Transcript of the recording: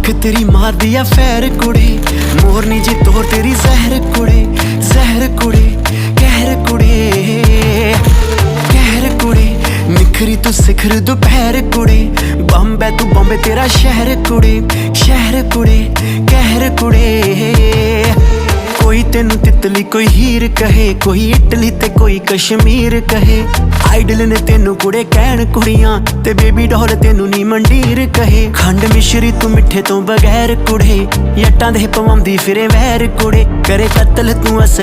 अख तेरी मार दिया फैर कुड़े, मोरनी जी तोर तेरी जहर कुड़े, जहर कुड़े, कहर कुड़े, कहर कुड़े। निखरी तू सिखर दोपहर कुड़े, बॉम्बे तू बॉम्बे तेरा शहर कुड़े, शहर कुड़े, कहर कुड़े। कोई तेनू तितली कोई हीर कहे, कोई इटली ते कोई कश्मीर कहे। आइडल ने तेनू कुड़े कहण कुड़ियां, ते बेबी डॉल तेनू नी मंडीर कहे। खंड मिश्री तू मिठे तो बगैर कुड़े, जट्टां दे पवांदी फिरे वैर कुड़े। करे कतल तू अस